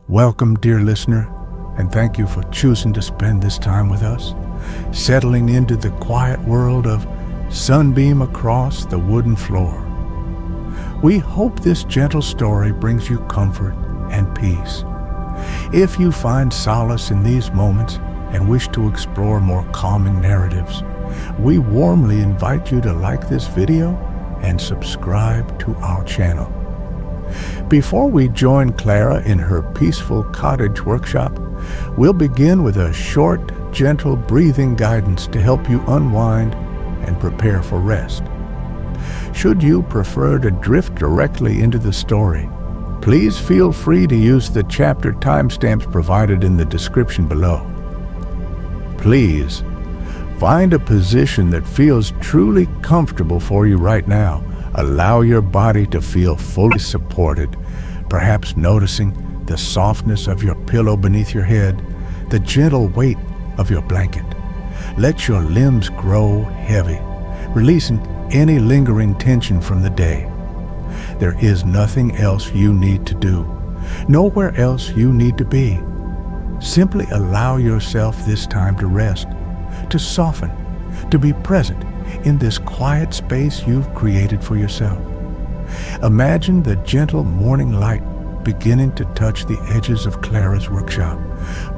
Welcome, dear listener, and thank you for choosing to spend this time with us, settling into the quiet world of Sunbeam across the wooden floor. We hope this gentle story brings you comfort and peace. If you find solace in these moments and wish to explore more calming narratives, we warmly invite you to like this video and subscribe to our channel. Before we join Clara in her peaceful cottage workshop, we'll begin with a short, gentle breathing guidance to help you unwind and prepare for rest. Should you prefer to drift directly into the story, please feel free to use the chapter timestamps provided in the description below. Please find a position that feels truly comfortable for you right now. Allow your body to feel fully supported, perhaps noticing the softness of your pillow beneath your head, the gentle weight of your blanket. Let your limbs grow heavy, releasing any lingering tension from the day. There is nothing else you need to do, nowhere else you need to be. Simply allow yourself this time to rest, to soften, to be present in this quiet space you've created for yourself. Imagine the gentle morning light beginning to touch the edges of Clara's workshop,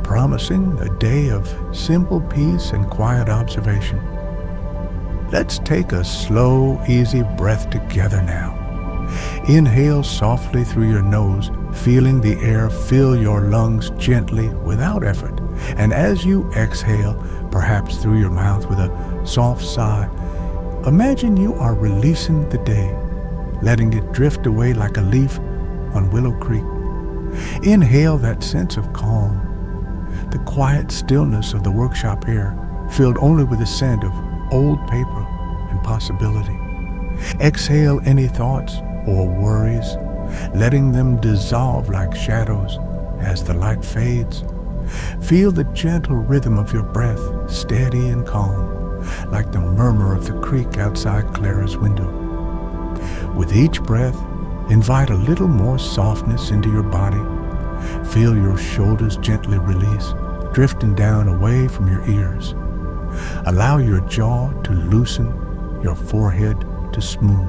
promising a day of simple peace and quiet observation. Let's take a slow, easy breath together now. Inhale softly through your nose, feeling the air fill your lungs gently without effort. And as you exhale, perhaps through your mouth with a soft sigh, imagine you are releasing the day, letting it drift away like a leaf on Willow Creek. Inhale that sense of calm, the quiet stillness of the workshop air, filled only with the scent of old paper and possibility. Exhale any thoughts or worries, letting them dissolve like shadows as the light fades. Feel the gentle rhythm of your breath, steady and calm, like the murmur of the creek outside Clara's window. With each breath, invite a little more softness into your body. Feel your shoulders gently release, drifting down away from your ears. Allow your jaw to loosen, your forehead to smooth.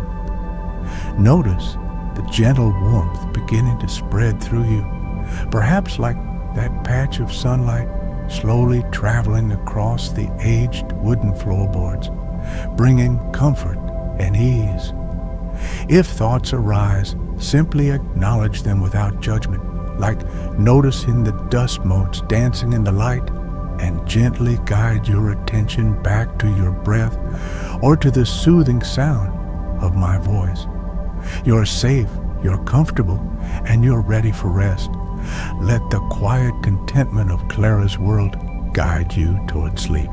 Notice the gentle warmth beginning to spread through you, perhaps like that patch of sunlight slowly traveling across the aged wooden floorboards, bringing comfort and ease. If thoughts arise, simply acknowledge them without judgment, like noticing the dust motes dancing in the light, and gently guide your attention back to your breath or to the soothing sound of my voice. You're safe, you're comfortable, and you're ready for rest. Let the quiet contentment of Clara's world guide you toward sleep.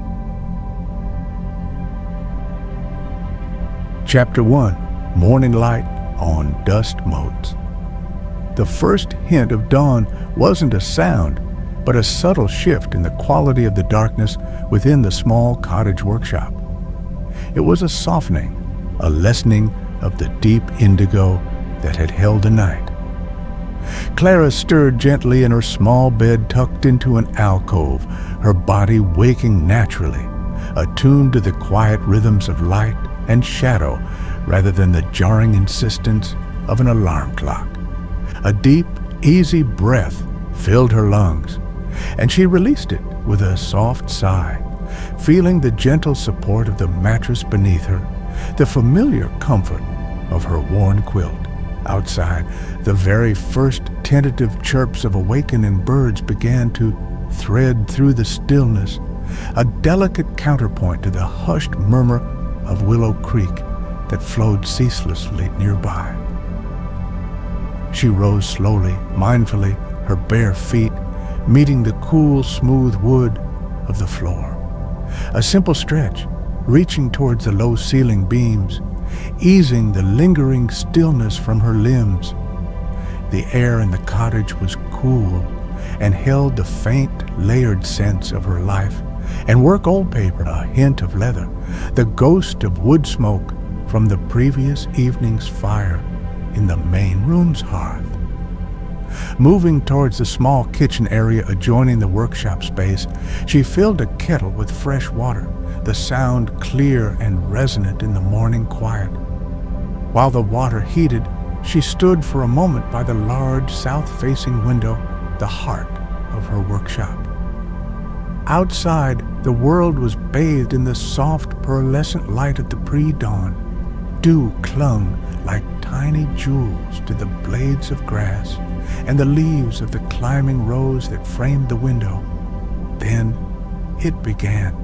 Chapter 1, Morning Light on Dust Motes. The first hint of dawn wasn't a sound, but a subtle shift in the quality of the darkness within the small cottage workshop. It was a softening, a lessening of the deep indigo that had held the night. Clara stirred gently in her small bed tucked into an alcove, her body waking naturally, attuned to the quiet rhythms of light and shadow rather than the jarring insistence of an alarm clock. A deep, easy breath filled her lungs, and she released it with a soft sigh, feeling the gentle support of the mattress beneath her, the familiar comfort of her worn quilt. Outside, the very first tentative chirps of awakening birds began to thread through the stillness, a delicate counterpoint to the hushed murmur of Willow Creek that flowed ceaselessly nearby. She rose slowly, mindfully, her bare feet meeting the cool, smooth wood of the floor. A simple stretch, reaching towards the low ceiling beams, easing the lingering stillness from her limbs. The air in the cottage was cool and held the faint, layered sense of her life, and work old paper, a hint of leather, the ghost of wood smoke from the previous evening's fire in the main room's hearth. Moving towards the small kitchen area adjoining the workshop space, she filled a kettle with fresh water, the sound clear and resonant in the morning quiet. While the water heated, she stood for a moment by the large south-facing window, the heart of her workshop. Outside, the world was bathed in the soft, pearlescent light of the pre-dawn. Dew clung like tiny jewels to the blades of grass and the leaves of the climbing rose that framed the window. Then it began.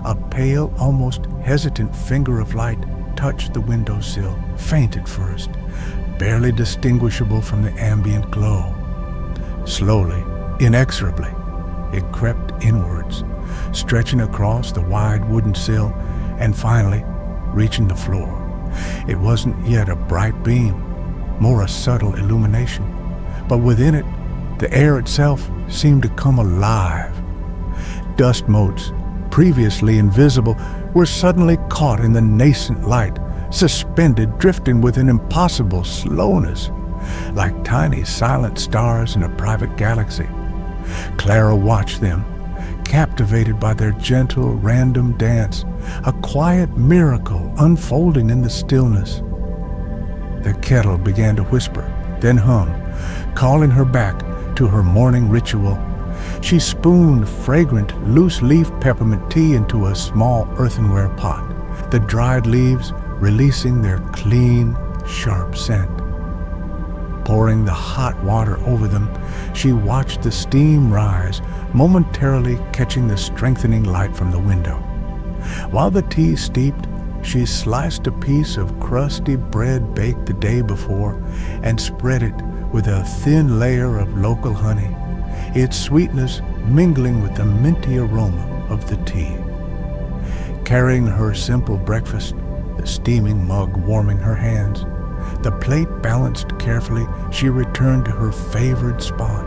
A pale, almost hesitant finger of light touched the windowsill, faint at first, barely distinguishable from the ambient glow. Slowly, inexorably, it crept inwards, stretching across the wide wooden sill and finally reaching the floor. It wasn't yet a bright beam, more a subtle illumination, but within it, the air itself seemed to come alive. Dust motes, previously invisible, were suddenly caught in the nascent light, suspended, drifting with an impossible slowness, like tiny silent stars in a private galaxy. Clara watched them, captivated by their gentle, random dance, a quiet miracle unfolding in the stillness. The kettle began to whisper, then hum, calling her back to her morning ritual. She spooned fragrant, loose-leaf peppermint tea into a small earthenware pot, the dried leaves releasing their clean, sharp scent. Pouring the hot water over them, she watched the steam rise, momentarily catching the strengthening light from the window. While the tea steeped, she sliced a piece of crusty bread baked the day before and spread it with a thin layer of local honey, its sweetness mingling with the minty aroma of the tea. Carrying her simple breakfast, the steaming mug warming her hands, the plate balanced carefully, she returned to her favored spot,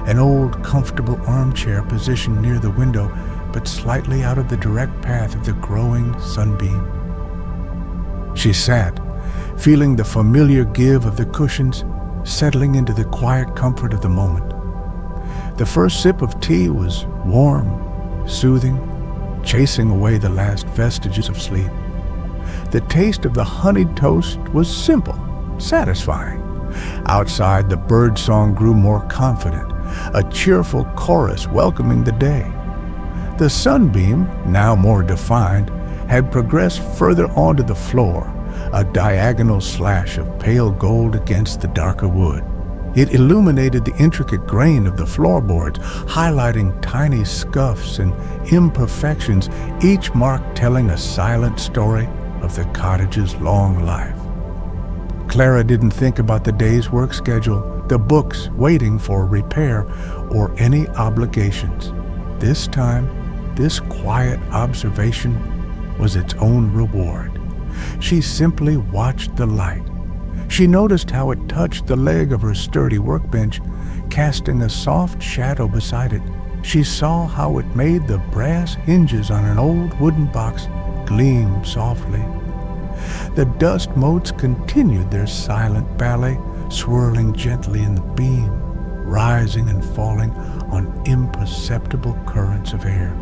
an old, comfortable armchair positioned near the window, but slightly out of the direct path of the growing sunbeam. She sat, feeling the familiar give of the cushions, settling into the quiet comfort of the moment. The first sip of tea was warm, soothing, chasing away the last vestiges of sleep. The taste of the honeyed toast was simple, satisfying. Outside, the birdsong grew more confident, a cheerful chorus welcoming the day. The sunbeam, now more defined, had progressed further onto the floor, a diagonal slash of pale gold against the darker wood. It illuminated the intricate grain of the floorboards, highlighting tiny scuffs and imperfections, each mark telling a silent story of the cottage's long life. Clara didn't think about the day's work schedule, the books waiting for repair, or any obligations. This time, this quiet observation was its own reward. She simply watched the light. She noticed how it touched the leg of her sturdy workbench, casting a soft shadow beside it. She saw how it made the brass hinges on an old wooden box gleam softly. The dust motes continued their silent ballet, swirling gently in the beam, rising and falling on imperceptible currents of air.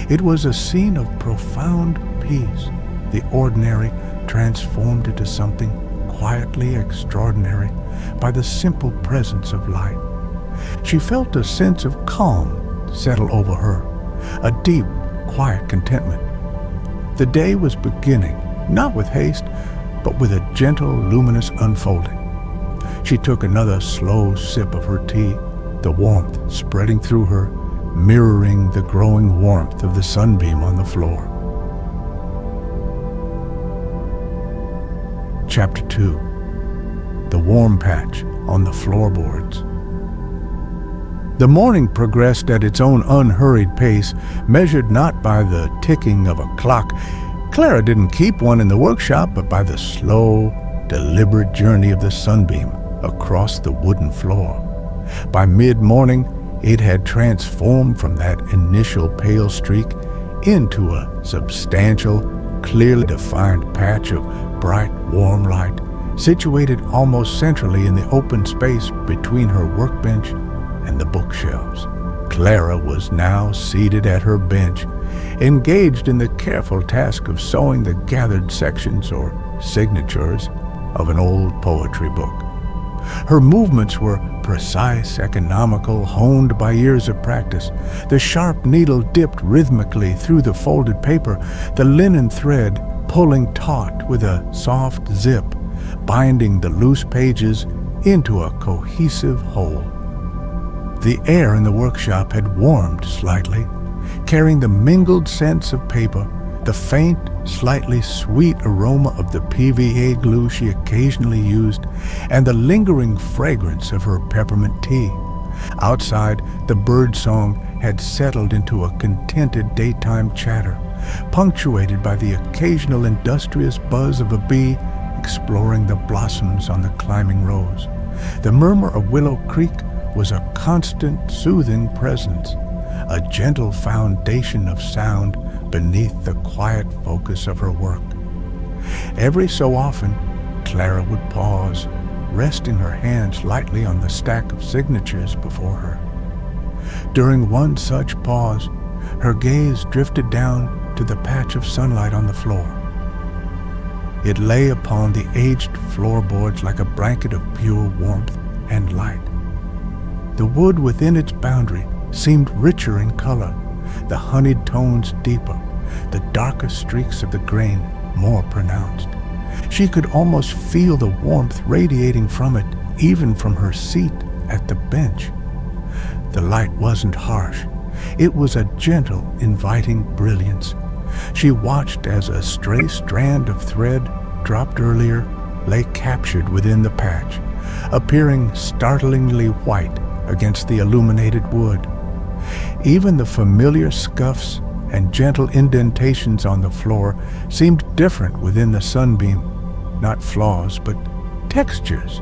It was a scene of profound peace, the ordinary transformed into something quietly extraordinary by the simple presence of light. She felt a sense of calm settle over her, a deep, quiet contentment. The day was beginning, not with haste, but with a gentle, luminous unfolding. She took another slow sip of her tea, the warmth spreading through her, mirroring the growing warmth of the sunbeam on the floor. Chapter 2. The Warm Patch on the Floorboards. The morning progressed at its own unhurried pace, measured not by the ticking of a clock. Clara didn't keep one in the workshop, but by the slow, deliberate journey of the sunbeam across the wooden floor. By mid-morning, it had transformed from that initial pale streak into a substantial, clearly defined patch of bright, warm light, situated almost centrally in the open space between her workbench and the bookshelves. Clara was now seated at her bench, engaged in the careful task of sewing the gathered sections or signatures of an old poetry book. Her movements were precise, economical, honed by years of practice. The sharp needle dipped rhythmically through the folded paper, the linen thread pulling taut with a soft zip, binding the loose pages into a cohesive whole. The air in the workshop had warmed slightly, carrying the mingled scents of paper, the faint, slightly sweet aroma of the PVA glue she occasionally used, and the lingering fragrance of her peppermint tea. Outside, the birdsong had settled into a contented daytime chatter, punctuated by the occasional industrious buzz of a bee exploring the blossoms on the climbing rose. The murmur of Willow Creek was a constant, soothing presence, a gentle foundation of sound beneath the quiet focus of her work. Every so often, Clara would pause, resting her hands lightly on the stack of signatures before her. During one such pause, her gaze drifted down to the patch of sunlight on the floor. It lay upon the aged floorboards like a blanket of pure warmth and light. The wood within its boundary seemed richer in color, the honeyed tones deeper, the darker streaks of the grain more pronounced. She could almost feel the warmth radiating from it, even from her seat at the bench. The light wasn't harsh. It was a gentle, inviting brilliance. She watched as a stray strand of thread, dropped earlier, lay captured within the patch, appearing startlingly white against the illuminated wood. Even the familiar scuffs and gentle indentations on the floor seemed different within the sunbeam, not flaws, but textures,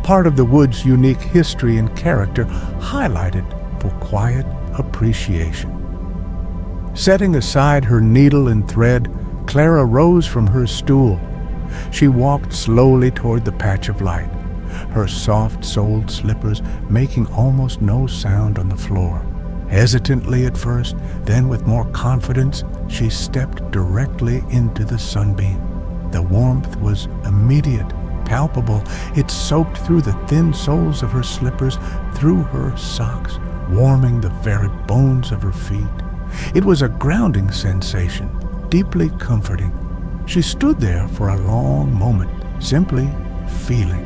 part of the wood's unique history and character, highlighted for quiet appreciation. Setting aside her needle and thread, Clara rose from her stool. She walked slowly toward the patch of light, her soft-soled slippers making almost no sound on the floor. Hesitantly at first, then with more confidence, she stepped directly into the sunbeam. The warmth was immediate, palpable. It soaked through the thin soles of her slippers, through her socks, warming the very bones of her feet. It was a grounding sensation, deeply comforting. She stood there for a long moment, simply feeling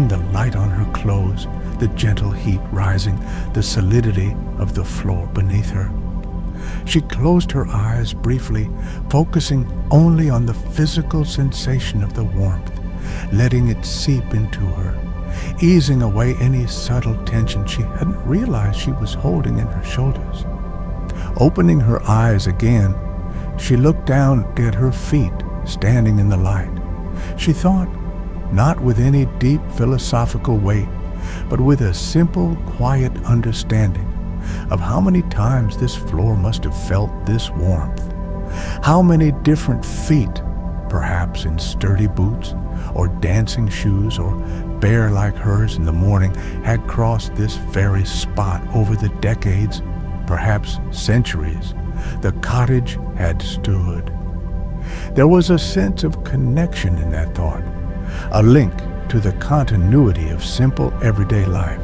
the light on her clothes, the gentle heat rising, the solidity of the floor beneath her. She closed her eyes briefly, focusing only on the physical sensation of the warmth, letting it seep into her, easing away any subtle tension she hadn't realized she was holding in her shoulders. Opening her eyes again, she looked down at her feet, standing in the light. She thought, not with any deep philosophical weight, but with a simple, quiet understanding of how many times this floor must have felt this warmth. How many different feet, perhaps in sturdy boots or dancing shoes or bare like hers in the morning, had crossed this very spot over the decades, perhaps centuries, the cottage had stood. There was a sense of connection in that thought, a link to the continuity of simple everyday life.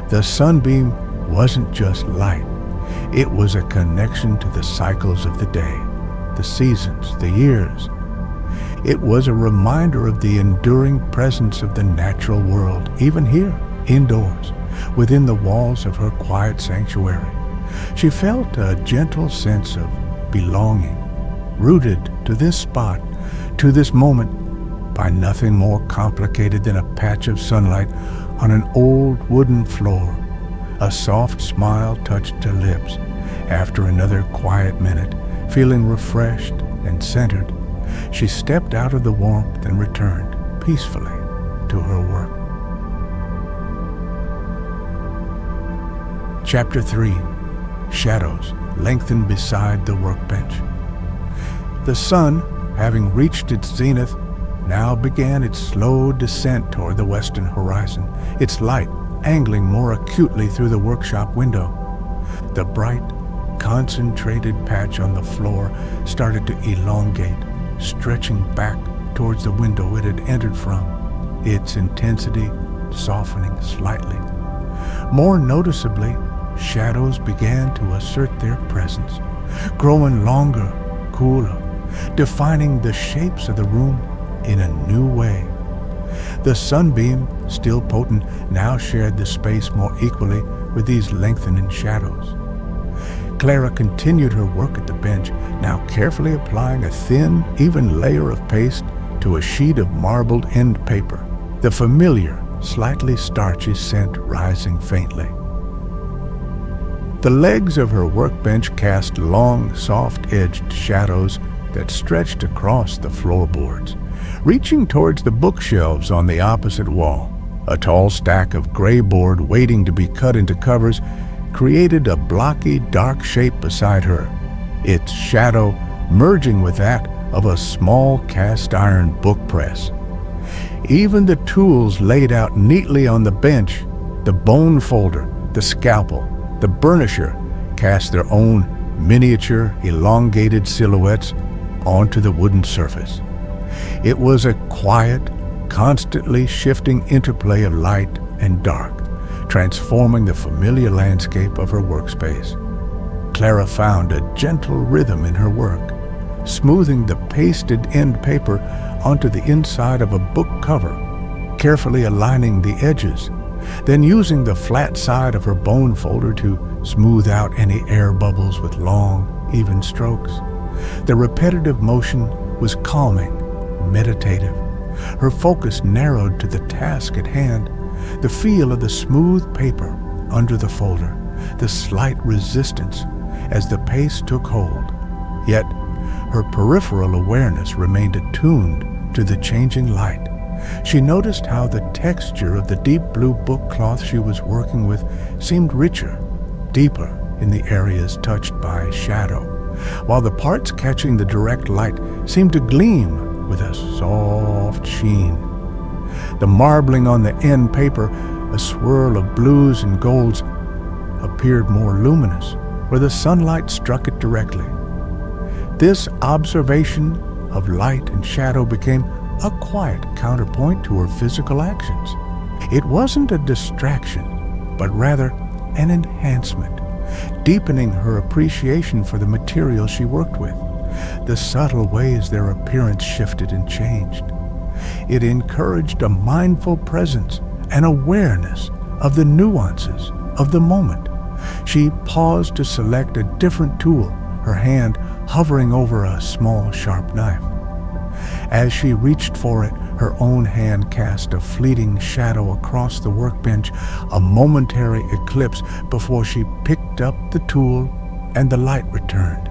The sunbeam wasn't just light. It was a connection to the cycles of the day, the seasons, the years. It was a reminder of the enduring presence of the natural world, even here, indoors, within the walls of her quiet sanctuary. She felt a gentle sense of belonging, rooted to this spot, to this moment, by nothing more complicated than a patch of sunlight on an old wooden floor. A soft smile touched her lips. After another quiet minute, feeling refreshed and centered, she stepped out of the warmth and returned peacefully to her work. Chapter 3. Shadows lengthened beside the workbench. The sun, having reached its zenith, now began its slow descent toward the western horizon, its light angling more acutely through the workshop window. The bright, concentrated patch on the floor started to elongate, stretching back towards the window it had entered from, its intensity softening slightly. More noticeably, shadows began to assert their presence, growing longer, cooler, defining the shapes of the room in a new way. The sunbeam, still potent, now shared the space more equally with these lengthening shadows. Clara continued her work at the bench, now carefully applying a thin, even layer of paste to a sheet of marbled end paper, the familiar, slightly starchy scent rising faintly. The legs of her workbench cast long, soft-edged shadows that stretched across the floorboards, reaching towards the bookshelves on the opposite wall. A tall stack of gray board waiting to be cut into covers created a blocky, dark shape beside her, its shadow merging with that of a small cast-iron book press. Even the tools laid out neatly on the bench, the bone folder, the scalpel, the burnisher, cast their own miniature, elongated silhouettes onto the wooden surface. It was a quiet, constantly shifting interplay of light and dark, transforming the familiar landscape of her workspace. Clara found a gentle rhythm in her work, smoothing the pasted end paper onto the inside of a book cover, carefully aligning the edges, then using the flat side of her bone folder to smooth out any air bubbles with long, even strokes. The repetitive motion was calming, meditative. Her focus narrowed to the task at hand, the feel of the smooth paper under the folder, the slight resistance as the paste took hold. Yet, her peripheral awareness remained attuned to the changing light. She noticed how the texture of the deep blue book cloth she was working with seemed richer, deeper in the areas touched by shadow, while the parts catching the direct light seemed to gleam with a soft sheen. The marbling on the end paper, a swirl of blues and golds, appeared more luminous where the sunlight struck it directly. This observation of light and shadow became a quiet counterpoint to her physical actions. It wasn't a distraction, but rather an enhancement, deepening her appreciation for the material she worked with, the subtle ways their appearance shifted and changed. It encouraged a mindful presence and awareness of the nuances of the moment. She paused to select a different tool, her hand hovering over a small, sharp knife. As she reached for it, her own hand cast a fleeting shadow across the workbench, a momentary eclipse before she picked up the tool and the light returned.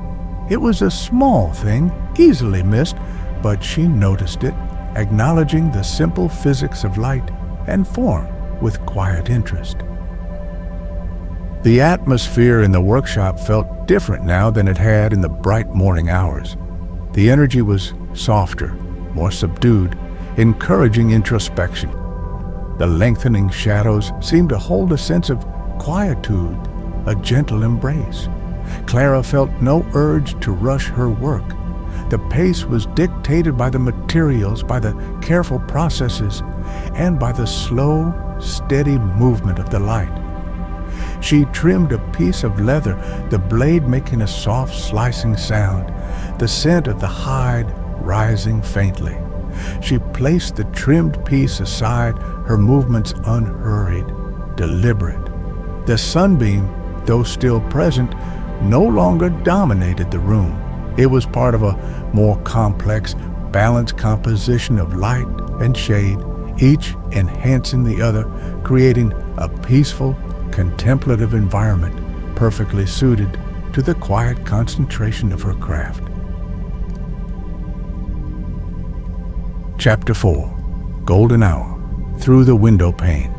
It was a small thing, easily missed, but she noticed it, acknowledging the simple physics of light and form with quiet interest. The atmosphere in the workshop felt different now than it had in the bright morning hours. The energy was softer, more subdued, encouraging introspection. The lengthening shadows seemed to hold a sense of quietude, a gentle embrace. Clara felt no urge to rush her work. The pace was dictated by the materials, by the careful processes, and by the slow, steady movement of the light. She trimmed a piece of leather, the blade making a soft slicing sound, the scent of the hide rising faintly. She placed the trimmed piece aside, her movements unhurried, deliberate. The sunbeam, though still present, no longer dominated the room. It was part of a more complex, balanced composition of light and shade, each enhancing the other, creating a peaceful, contemplative environment perfectly suited to the quiet concentration of her craft. Chapter 4. Golden Hour. Through the Windowpane.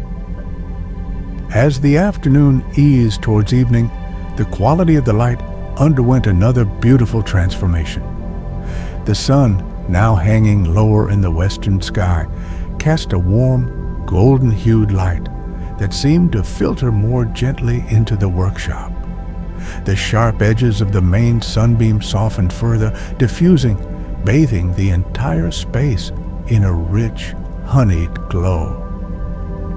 As the afternoon eased towards evening, the quality of the light underwent another beautiful transformation. The sun, now hanging lower in the western sky, cast a warm, golden-hued light that seemed to filter more gently into the workshop. The sharp edges of the main sunbeam softened further, diffusing, bathing the entire space in a rich, honeyed glow.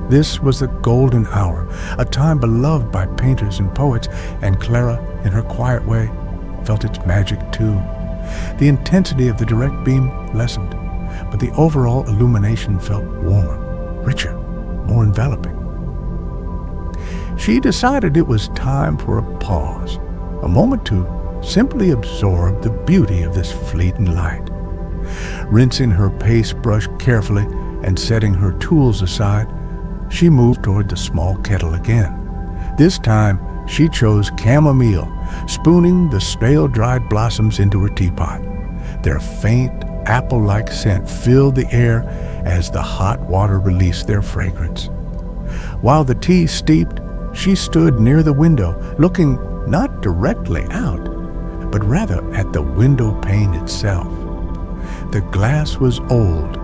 This was the golden hour, a time beloved by painters and poets, and Clara, in her quiet way, felt its magic too. The intensity of the direct beam lessened, but the overall illumination felt warmer, richer, more enveloping. She decided it was time for a pause, a moment to simply absorb the beauty of this fleeting light. Rinsing her paste brush carefully and setting her tools aside, she moved toward the small kettle again. This time, she chose chamomile, spooning the stale-dried blossoms into her teapot. Their faint, apple-like scent filled the air as the hot water released their fragrance. While the tea steeped, she stood near the window, looking not directly out, but rather at the window pane itself. The glass was old,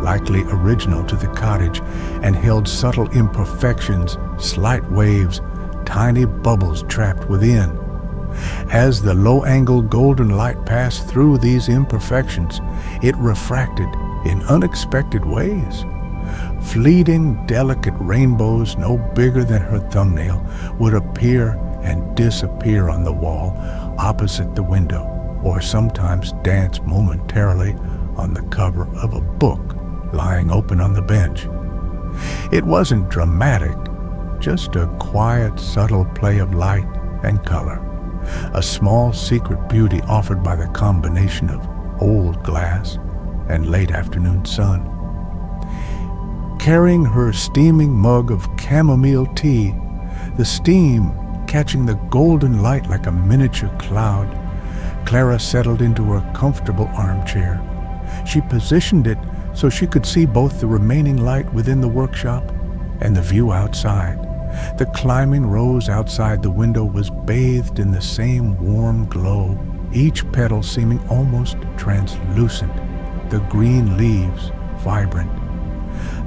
likely original to the cottage, and held subtle imperfections, slight waves, tiny bubbles trapped within. As the low-angled golden light passed through these imperfections, it refracted in unexpected ways. Fleeting, delicate rainbows no bigger than her thumbnail would appear and disappear on the wall opposite the window, or sometimes dance momentarily on the cover of a book lying open on the bench. It wasn't dramatic, just a quiet, subtle play of light and color, a small secret beauty offered by the combination of old glass and late afternoon sun. Carrying her steaming mug of chamomile tea, the steam catching the golden light like a miniature cloud, Clara settled into her comfortable armchair. She positioned it so she could see both the remaining light within the workshop and the view outside. The climbing rose outside the window was bathed in the same warm glow, each petal seeming almost translucent, the green leaves vibrant.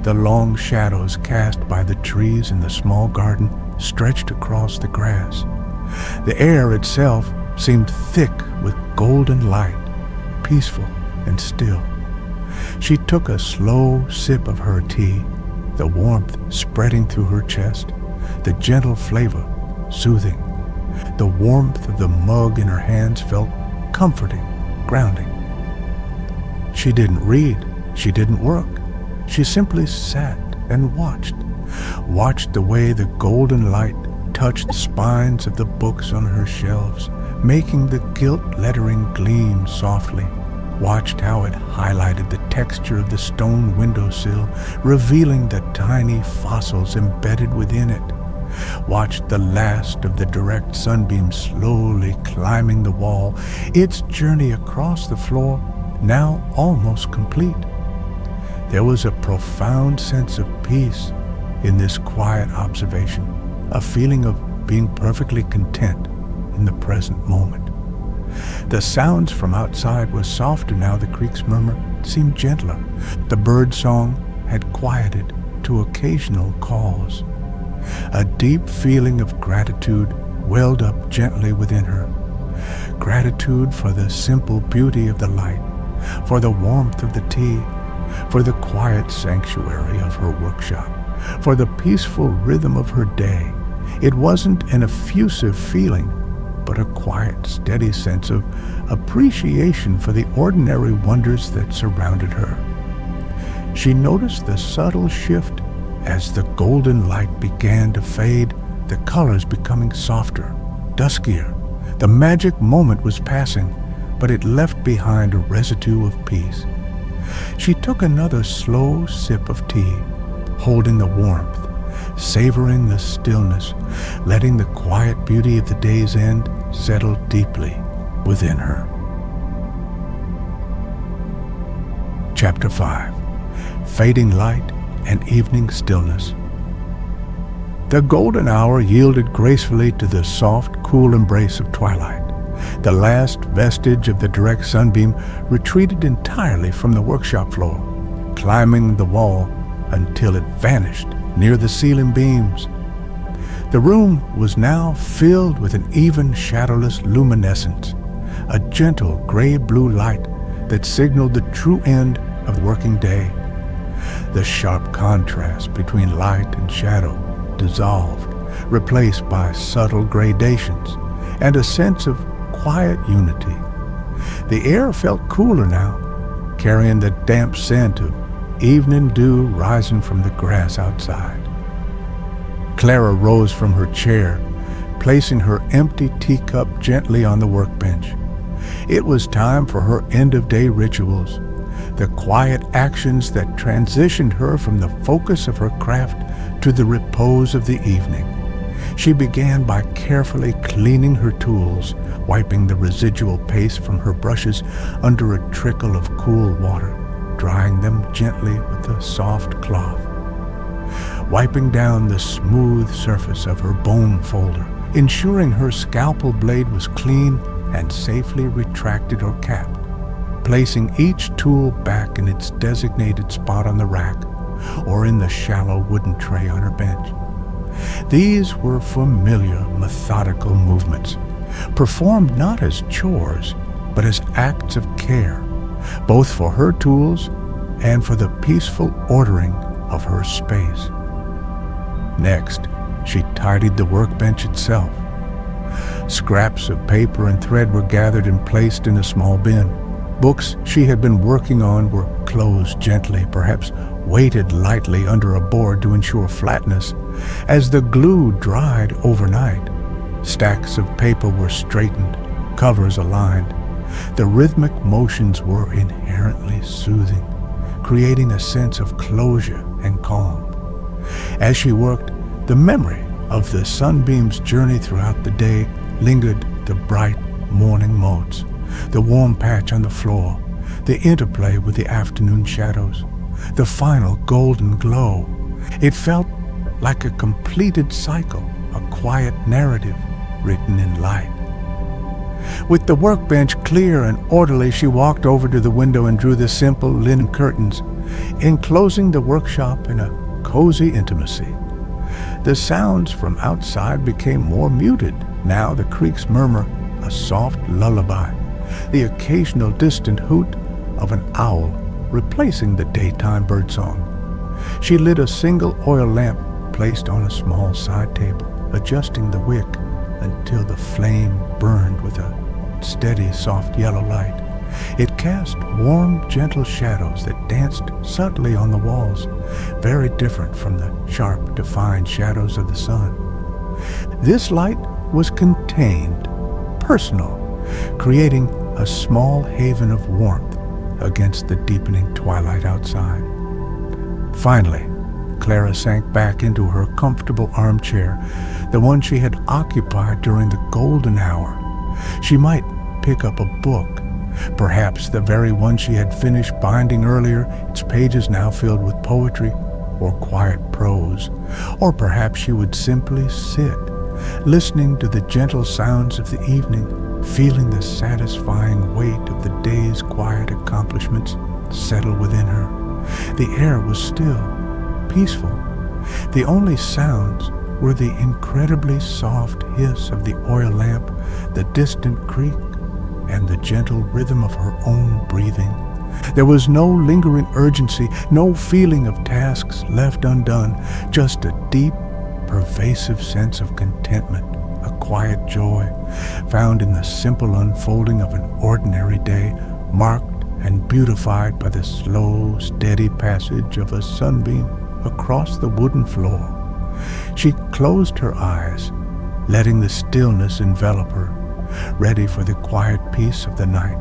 The long shadows cast by the trees in the small garden stretched across the grass. The air itself seemed thick with golden light, peaceful and still. She took a slow sip of her tea, the warmth spreading through her chest, the gentle flavor soothing. The warmth of the mug in her hands felt comforting, grounding. She didn't read, she didn't work. She simply sat and watched the way the golden light touched the spines of the books on her shelves, making the gilt lettering gleam softly, watched how it highlighted the texture of the stone windowsill, revealing the tiny fossils embedded within it, watched the last of the direct sunbeam slowly climbing the wall, its journey across the floor now almost complete. There was a profound sense of peace in this quiet observation, a feeling of being perfectly content in the present moment. The sounds from outside were softer now. The creek's murmur seemed gentler. The bird song had quieted to occasional calls. A deep feeling of gratitude welled up gently within her. Gratitude for the simple beauty of the light, for the warmth of the tea, for the quiet sanctuary of her workshop, for the peaceful rhythm of her day. It wasn't an effusive feeling, but a quiet, steady sense of appreciation for the ordinary wonders that surrounded her. She noticed the subtle shift as the golden light began to fade, the colors becoming softer, duskier. The magic moment was passing, but it left behind a residue of peace. She took another slow sip of tea, holding the warmth, savoring the stillness, letting the quiet beauty of the day's end settle deeply within her. Chapter 5. Fading Light and Evening Stillness. The golden hour yielded gracefully to the soft, cool embrace of twilight. The last vestige of the direct sunbeam retreated entirely from the workshop floor, climbing the wall until it vanished near the ceiling beams. The room was now filled with an even shadowless luminescence, a gentle gray-blue light that signaled the true end of the working day. The sharp contrast between light and shadow dissolved, replaced by subtle gradations and a sense of quiet unity. The air felt cooler now, carrying the damp scent of evening dew rising from the grass outside. Clara rose from her chair, placing her empty teacup gently on the workbench. It was time for her end-of-day rituals, the quiet actions that transitioned her from the focus of her craft to the repose of the evening. She began by carefully cleaning her tools, wiping the residual paste from her brushes under a trickle of cool water, drying them gently with a soft cloth. Wiping down the smooth surface of her bone folder, ensuring her scalpel blade was clean and safely retracted or capped, placing each tool back in its designated spot on the rack or in the shallow wooden tray on her bench. These were familiar, methodical movements, performed not as chores, but as acts of care, both for her tools and for the peaceful ordering of her space. Next, she tidied the workbench itself. Scraps of paper and thread were gathered and placed in a small bin. Books she had been working on were closed gently, perhaps weighted lightly under a board to ensure flatness. As the glue dried overnight, stacks of paper were straightened, covers aligned. The rhythmic motions were inherently soothing, creating a sense of closure and calm. As she worked, the memory of the sunbeam's journey throughout the day lingered: the bright morning motes, the warm patch on the floor, the interplay with the afternoon shadows, the final golden glow. It felt like a completed cycle, a quiet narrative written in light. With the workbench clear and orderly, she walked over to the window and drew the simple linen curtains, enclosing the workshop in a cozy intimacy. The sounds from outside became more muted. Now the creaks murmur a soft lullaby, the occasional distant hoot of an owl replacing the daytime birdsong. She lit a single oil lamp placed on a small side table, adjusting the wick until the flame burned with a steady, soft yellow light. It cast warm, gentle shadows that danced subtly on the walls, very different from the sharp, defined shadows of the sun. This light was contained, personal, creating a small haven of warmth against the deepening twilight outside. Finally, Clara sank back into her comfortable armchair, the one she had occupied during the golden hour. She might pick up a book, perhaps the very one she had finished binding earlier, its pages now filled with poetry or quiet prose. Or perhaps she would simply sit, listening to the gentle sounds of the evening, feeling the satisfying weight of the day's quiet accomplishments settle within her. The air was still, peaceful. The only sounds were the incredibly soft hiss of the oil lamp, the distant creak, and the gentle rhythm of her own breathing. There was no lingering urgency, no feeling of tasks left undone, just a deep, pervasive sense of contentment, a quiet joy found in the simple unfolding of an ordinary day, marked and beautified by the slow, steady passage of a sunbeam across the wooden floor. She closed her eyes, letting the stillness envelop her, ready for the quiet peace of the night.